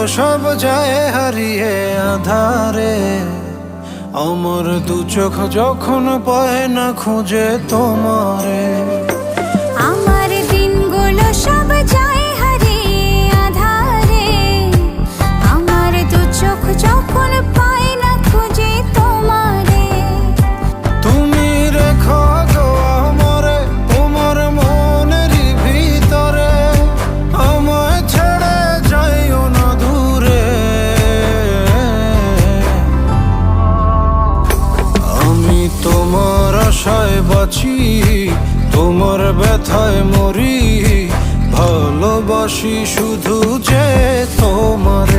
সব যায় হারিয়ে আধারে। আমার দু চোখ যখন পায় না খুঁজে তোমারে। আমার দিনগুলো সব যায় হারিয়ে আধারে। আমার দু চোখ যখন পায় না খুঁজে তোমারে। তুমি রেখো গো আমারে তোমার মনেরই ভিতরে, আমায় ছেড়ে যাইও না দূরে। আমি তোমার আশায় বাঁচি, তোমার ব্যথায় মরি, ভালোবাসি শুধু যে তোমার।